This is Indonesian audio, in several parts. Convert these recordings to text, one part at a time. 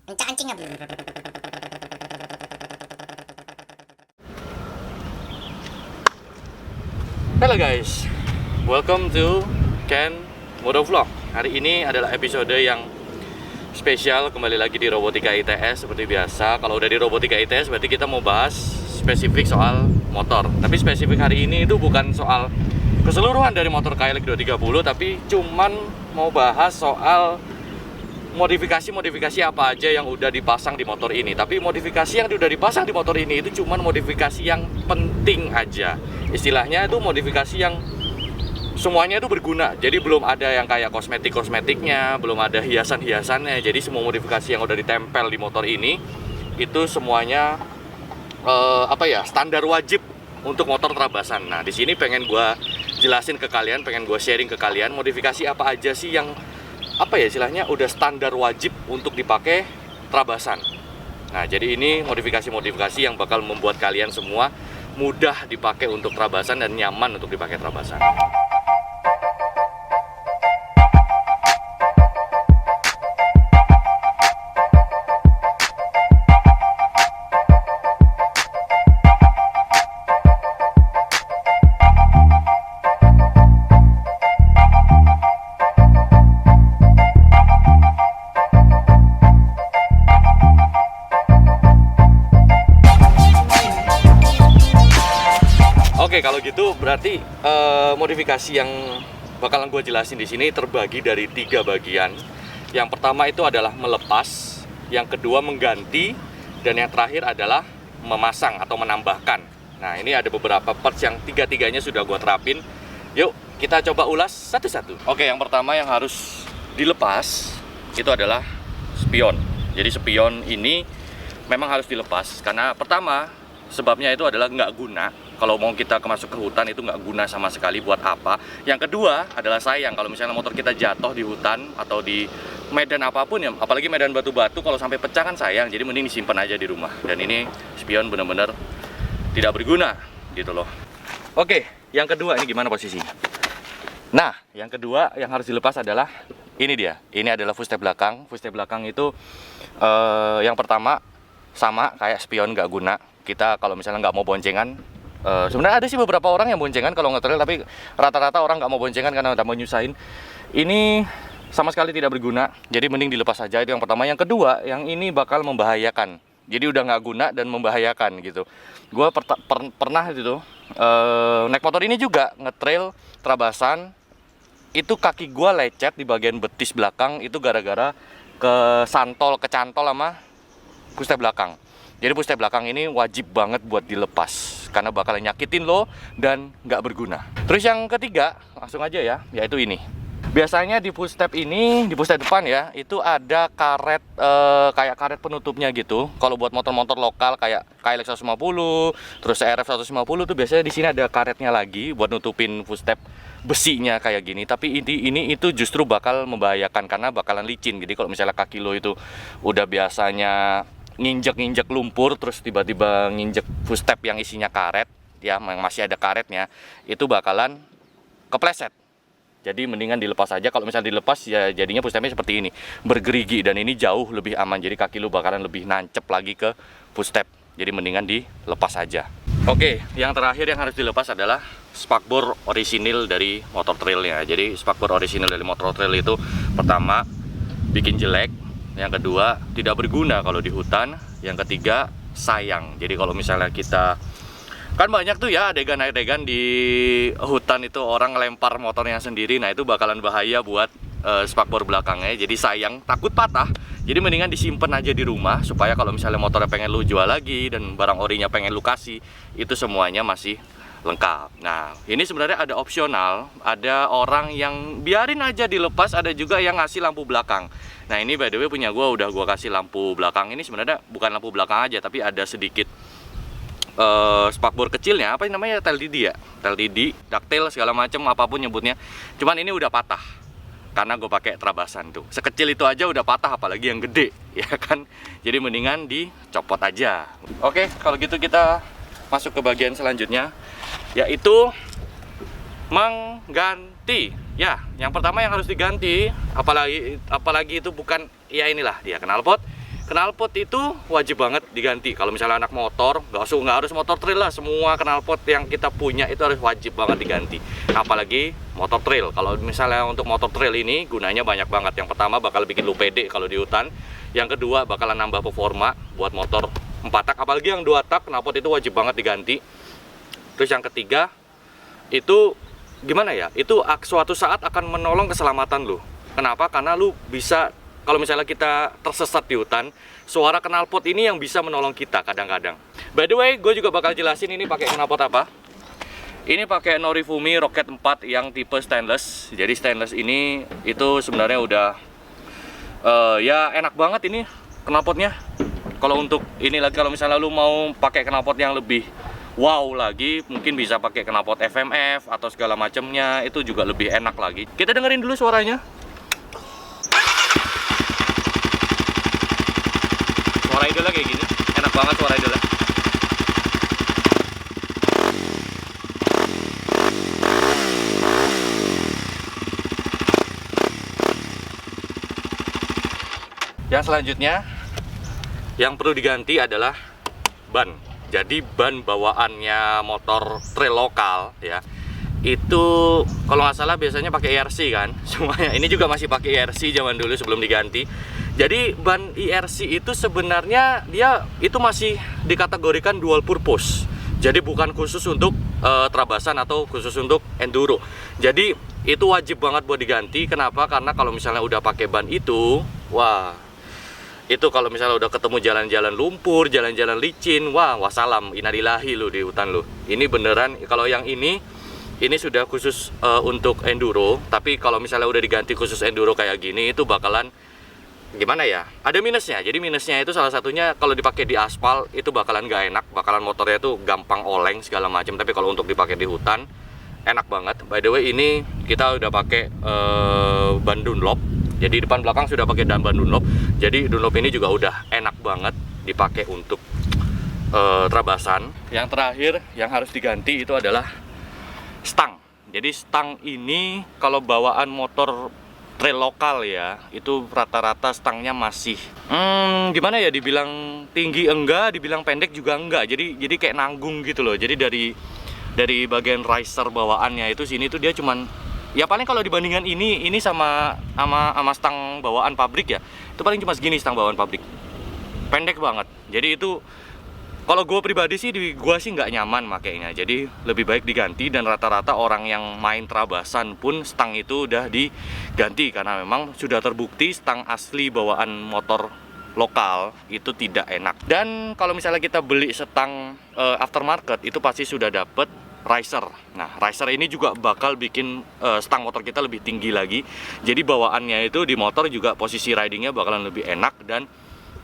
Kencang-kencing apa? Halo guys, welcome to Ken Motovlog. Hari ini adalah episode yang spesial, kembali lagi di Robotika ITS seperti biasa. Kalau udah di Robotika ITS berarti kita mau bahas spesifik soal motor. Tapi spesifik hari ini itu bukan soal keseluruhan dari motor KLX 230, tapi cuman mau bahas soal modifikasi apa aja yang udah dipasang di motor ini. Tapi modifikasi yang udah dipasang di motor ini itu cuman modifikasi yang penting aja. Istilahnya itu modifikasi yang semuanya itu berguna. Jadi belum ada yang kayak kosmetiknya, belum ada hiasan-hiasannya. Jadi semua modifikasi yang udah ditempel di motor ini itu semuanya standar wajib untuk motor Trabasan. Nah, di sini pengen gua jelasin ke kalian, pengen gua sharing ke kalian modifikasi apa aja sih yang istilahnya udah standar wajib untuk dipakai Trabasan. Nah, jadi ini modifikasi-modifikasi yang bakal membuat kalian semua mudah dipakai untuk Trabasan dan nyaman untuk dipakai Trabasan. Oke, kalau gitu berarti modifikasi yang bakalan gue jelasin di sini terbagi dari 3 bagian. Yang pertama itu adalah melepas, yang kedua mengganti, dan yang terakhir adalah memasang atau menambahkan. Nah, ini ada beberapa parts yang tiga-tiganya sudah gue terapin. Yuk, kita coba ulas satu-satu. Oke, yang pertama yang harus dilepas itu adalah spion. Jadi spion ini memang harus dilepas karena pertama sebabnya itu adalah nggak guna. Kalau mau kita masuk ke hutan itu nggak guna sama sekali, buat apa. Yang kedua adalah sayang kalau misalnya motor kita jatuh di hutan atau di medan apapun ya, apalagi medan batu-batu, kalau sampai pecah kan sayang. Jadi mending disimpan aja di rumah. Dan ini spion benar-benar tidak berguna gitu loh. Oke, yang kedua ini gimana posisi? Nah, yang kedua yang harus dilepas adalah ini dia. Ini adalah full step belakang. Full step belakang itu yang pertama sama kayak spion nggak guna. Kita kalau misalnya nggak mau boncengan, sebenarnya ada sih beberapa orang yang boncengan kalau nge-trail, tapi rata-rata orang nggak mau boncengan karena udah mau nyusahin. Ini sama sekali tidak berguna, jadi mending dilepas saja. Itu yang pertama. Yang kedua, yang ini bakal membahayakan. Jadi udah nggak guna dan membahayakan gitu. Gue pernah gitu naik motor ini juga nge-trail Trabasan. Itu kaki gue lecet di bagian betis belakang itu gara-gara kecantol sama full step belakang. Jadi full step belakang ini wajib banget buat dilepas karena bakal nyakitin lo dan nggak berguna. Terus yang ketiga, langsung aja ya, yaitu ini. Biasanya di full step ini, di full step depan ya, itu ada karet kayak karet penutupnya gitu. Kalau buat motor-motor lokal kayak KLX 150, terus RF 150 tuh biasanya di sini ada karetnya lagi buat nutupin full step besinya kayak gini. Tapi ini itu justru bakal membahayakan karena bakalan licin. Jadi kalau misalnya kaki lo itu udah biasanya nginjek lumpur, terus tiba-tiba nginjek full step yang isinya karet ya, yang masih ada karetnya, itu bakalan kepleset. Jadi mendingan dilepas aja. Kalau misalnya dilepas ya jadinya full stepnya seperti ini, bergerigi, dan ini jauh lebih aman. Jadi kaki lu bakalan lebih nancep lagi ke full step. Jadi mendingan dilepas aja. Oke, yang terakhir yang harus dilepas adalah spakbor orisinil dari motor trailnya. Jadi spakbor orisinil dari motor trail itu pertama bikin jelek, yang kedua tidak berguna kalau di hutan, yang ketiga sayang. Jadi kalau misalnya kita, kan banyak tuh ya adegan-adegan di hutan itu orang ngelempar motornya sendiri. Nah, itu bakalan bahaya buat spakbor belakangnya. Jadi sayang, takut patah. Jadi mendingan disimpan aja di rumah supaya kalau misalnya motornya pengen lu jual lagi dan barang orinya pengen lu kasih, itu semuanya masih lengkap. Nah, ini sebenarnya ada opsional. Ada orang yang biarin aja dilepas, ada juga yang ngasih lampu belakang. Nah, ini by the way punya gue, udah gue kasih lampu belakang. Ini sebenarnya bukan lampu belakang aja, tapi ada sedikit spakbor kecilnya, apa namanya, tail didi ya, tail didi, ducktail segala macam apapun nyebutnya. Cuman ini udah patah karena gue pakai Trabasan tuh. Sekecil itu aja udah patah, apalagi yang gede ya kan. Jadi mendingan dicopot aja. Oke, kalau gitu kita masuk ke bagian selanjutnya, yaitu mengganti. Ya, yang pertama yang harus diganti, apalagi itu bukan, ya inilah dia knalpot. knalpot itu wajib banget diganti. Kalau misalnya anak motor, nggak harus motor trail lah, semua knalpot yang kita punya itu harus wajib banget diganti. Apalagi motor trail. Kalau misalnya untuk motor trail ini gunanya banyak banget. Yang pertama bakal bikin lu pede kalau di hutan. Yang kedua bakalan nambah performa buat motor 4 tak. Apalagi yang 2 tak, knalpot itu wajib banget diganti. Terus yang ketiga itu gimana ya? Itu suatu saat akan menolong keselamatan lu. Kenapa? Karena lu bisa, kalau misalnya kita tersesat di hutan, suara knalpot ini yang bisa menolong kita kadang-kadang. By the way, gue juga bakal jelasin ini pakai knalpot apa. Ini pakai Norifumi Rocket 4 yang tipe stainless. Jadi stainless ini itu sebenarnya udah ya enak banget ini knalpotnya. Kalau untuk ini lagi, kalau misalnya lu mau pakai knalpot yang lebih wow lagi, mungkin bisa pakai knalpot FMF atau segala macamnya, itu juga lebih enak lagi. Kita dengerin dulu suaranya. Suara idola kayak gini, enak banget suara idola. Yang selanjutnya yang perlu diganti adalah ban. Jadi ban bawaannya motor trail lokal ya, itu kalau nggak salah biasanya pakai IRC kan semuanya. Ini juga masih pakai IRC zaman dulu sebelum diganti. Jadi ban IRC itu sebenarnya dia itu masih dikategorikan dual purpose. Jadi bukan khusus untuk trabasan atau khusus untuk enduro. Jadi itu wajib banget buat diganti. Kenapa? Karena kalau misalnya udah pakai ban itu, wah, itu kalau misalnya udah ketemu jalan-jalan lumpur, jalan-jalan licin, wah, wassalam, innalillahi lu di hutan lu. Ini beneran, kalau yang ini sudah khusus untuk enduro. Tapi kalau misalnya udah diganti khusus enduro kayak gini, itu bakalan gimana ya? Ada minusnya. Jadi minusnya itu salah satunya kalau dipakai di aspal itu bakalan gak enak, bakalan motornya tuh gampang oleng segala macam. Tapi kalau untuk dipakai di hutan enak banget. By the way, ini kita udah pakai ban Dunlop. Jadi depan belakang sudah pakai ban Dunlop. Jadi Dunlop ini juga udah enak banget dipakai untuk trabasan. Yang terakhir yang harus diganti itu adalah stang. Jadi stang ini kalau bawaan motor trail lokal ya, itu rata-rata stangnya masih gimana ya, dibilang tinggi enggak, dibilang pendek juga enggak. Jadi kayak nanggung gitu loh. Jadi dari bagian riser bawaannya itu sini tuh dia cuman ya paling kalau dibandingkan ini sama stang bawaan pabrik ya, itu paling cuma segini stang bawaan pabrik. Pendek banget. Jadi itu kalau gue pribadi sih, gue sih nggak nyaman makainya. Jadi lebih baik diganti, dan rata-rata orang yang main trabasan pun stang itu udah diganti. Karena memang sudah terbukti stang asli bawaan motor lokal itu tidak enak. Dan kalau misalnya kita beli stang aftermarket, itu pasti sudah dapet riser. Nah, riser ini juga bakal bikin stang motor kita lebih tinggi lagi. Jadi bawaannya itu di motor juga posisi ridingnya bakalan lebih enak, dan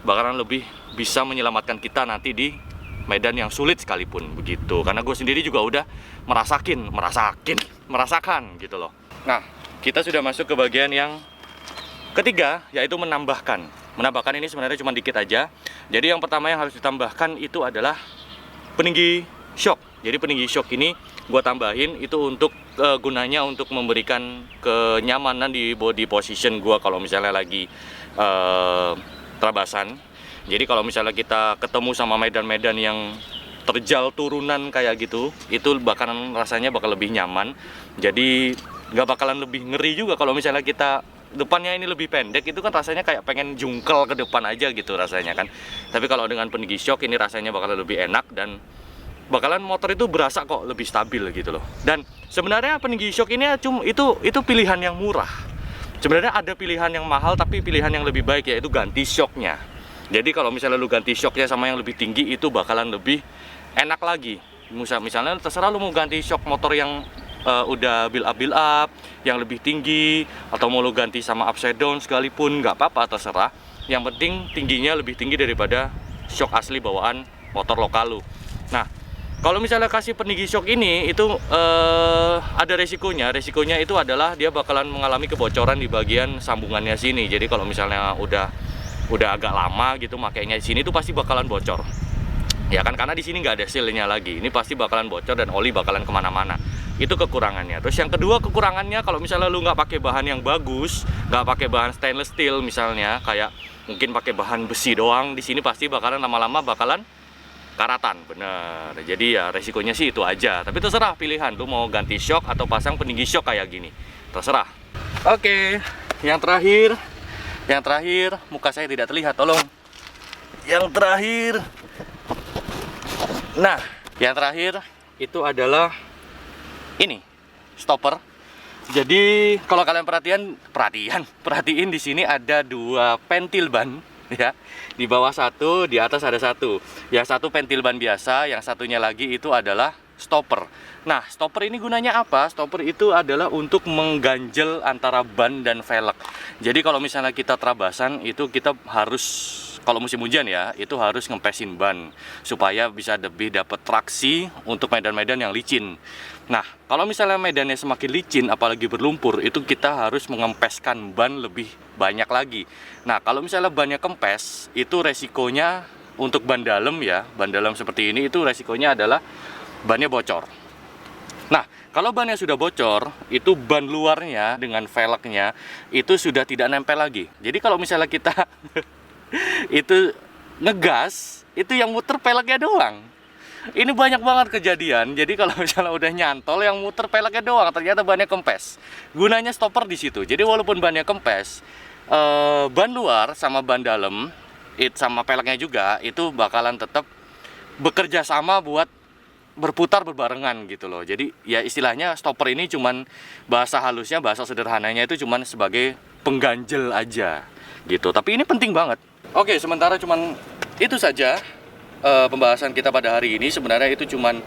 bakalan lebih bisa menyelamatkan kita nanti di medan yang sulit sekalipun begitu. Karena gue sendiri juga udah merasakan gitu loh. Nah, kita sudah masuk ke bagian yang ketiga, yaitu menambahkan. Menambahkan ini sebenarnya cuma dikit aja. Jadi yang pertama yang harus ditambahkan itu adalah peninggi shock. Jadi peninggi shock ini gue tambahin itu untuk gunanya untuk memberikan kenyamanan di body position gue kalau misalnya lagi trabasan. Jadi kalau misalnya kita ketemu sama medan-medan yang terjal turunan kayak gitu, itu bakalan rasanya bakal lebih nyaman. Jadi nggak bakalan lebih ngeri juga kalau misalnya kita depannya ini lebih pendek, itu kan rasanya kayak pengen jungkel ke depan aja gitu rasanya kan. Tapi kalau dengan peninggi shock ini rasanya bakalan lebih enak, dan bakalan motor itu berasa kok lebih stabil gitu loh. Dan sebenarnya peninggi shock ini itu pilihan yang murah. Sebenarnya ada pilihan yang mahal, tapi pilihan yang lebih baik yaitu ganti shocknya. Jadi kalau misalnya lu ganti shocknya sama yang lebih tinggi, itu bakalan lebih enak lagi. Misalnya terserah lu mau ganti shock motor yang udah build up yang lebih tinggi, atau mau lu ganti sama upside down sekalipun, nggak apa-apa, terserah. Yang penting tingginya lebih tinggi daripada shock asli bawaan motor lokal lu. Nah, kalau misalnya kasih peninggi shock ini, itu ada resikonya. Resikonya itu adalah dia bakalan mengalami kebocoran di bagian sambungannya sini. Jadi kalau misalnya udah agak lama gitu makainya di sini, tuh pasti bakalan bocor. Ya kan, karena di sini nggak ada sealnya lagi. Ini pasti bakalan bocor dan oli bakalan kemana-mana. Itu kekurangannya. Terus yang kedua kekurangannya, kalau misalnya lu nggak pakai bahan yang bagus, nggak pakai bahan stainless steel misalnya, kayak mungkin pakai bahan besi doang, di sini pasti bakalan lama-lama bakalan karatan, bener. Jadi ya resikonya sih itu aja. Tapi terserah pilihan, lu mau ganti shock atau pasang peninggi shock kayak gini, terserah. Oke, yang terakhir muka saya tidak terlihat, tolong. Yang terakhir, nah, yang terakhir itu adalah ini stopper. Jadi kalau kalian perhatiin di sini ada dua pentil ban ya. Di bawah satu, di atas ada satu. Yang satu pentil ban biasa, yang satunya lagi itu adalah stopper. Nah, stopper ini gunanya apa? Stopper itu adalah untuk mengganjel antara ban dan velg. Jadi kalau misalnya kita terabasan itu kita harus, kalau musim hujan ya, itu harus ngempesin ban supaya bisa lebih dapat traksi untuk medan-medan yang licin. Nah, kalau misalnya medannya semakin licin, apalagi berlumpur, itu kita harus mengempeskan ban lebih banyak lagi. Nah, kalau misalnya bannya kempes, itu resikonya untuk ban dalam ya, ban dalam seperti ini itu resikonya adalah bannya bocor. Nah, kalau bannya sudah bocor, itu ban luarnya dengan velgnya itu sudah tidak nempel lagi. Jadi kalau misalnya kita itu ngegas, itu yang muter peleknya doang. Ini banyak banget kejadian. Jadi kalau misalnya udah nyantol, yang muter peleknya doang, ternyata bannya kempes. Gunanya stopper di situ. Jadi walaupun bannya kempes, ban luar sama ban dalam, sama peleknya juga, itu bakalan tetap bekerja sama buat berputar berbarengan gitu loh. Jadi ya istilahnya stopper ini cuman bahasa halusnya, bahasa sederhananya itu cuman sebagai pengganjel aja gitu. Tapi ini penting banget. Oke, sementara cuman itu saja pembahasan kita pada hari ini. Sebenarnya itu cuman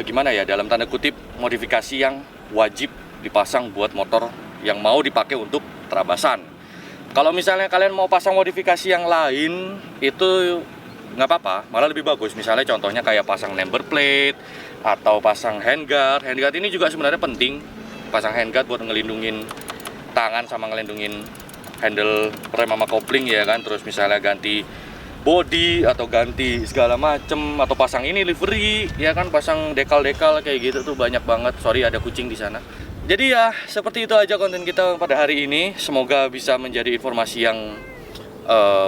gimana ya, dalam tanda kutip modifikasi yang wajib dipasang buat motor yang mau dipakai untuk terabasan. Kalau misalnya kalian mau pasang modifikasi yang lain, itu nggak apa-apa, malah lebih bagus. Misalnya contohnya kayak pasang number plate atau pasang handguard. Handguard ini juga sebenarnya penting, pasang handguard buat ngelindungin tangan sama ngelindungin handle rem sama kopling ya kan. Terus misalnya ganti body atau ganti segala macem, atau pasang ini livery ya kan, pasang dekal-dekal kayak gitu tuh banyak banget. Sorry ada kucing di sana. Jadi ya seperti itu aja konten kita pada hari ini. Semoga bisa menjadi informasi yang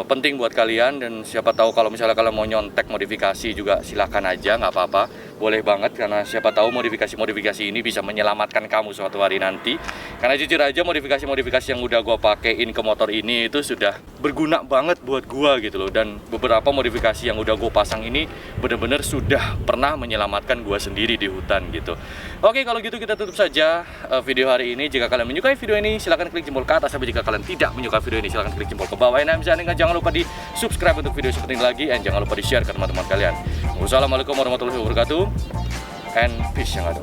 penting buat kalian, dan siapa tahu kalau misalnya kalian mau nyontek modifikasi juga silahkan aja, nggak apa-apa, boleh banget, karena siapa tahu modifikasi ini bisa menyelamatkan kamu suatu hari nanti. Karena jujur aja modifikasi yang udah gua pakein ke motor ini itu sudah berguna banget buat gua gitu loh, dan beberapa modifikasi yang udah gua pasang ini bener-bener sudah pernah menyelamatkan gua sendiri di hutan gitu. Oke, kalau gitu kita tutup saja video hari ini. Jika kalian menyukai video ini silahkan klik jempol ke atas, tapi jika kalian tidak menyukai video ini silahkan klik jempol ke bawah. Jangan lupa di subscribe untuk video seperti ini lagi, dan jangan lupa di share ke teman-teman kalian. Wassalamualaikum warahmatullahi wabarakatuh, and peace yang ada.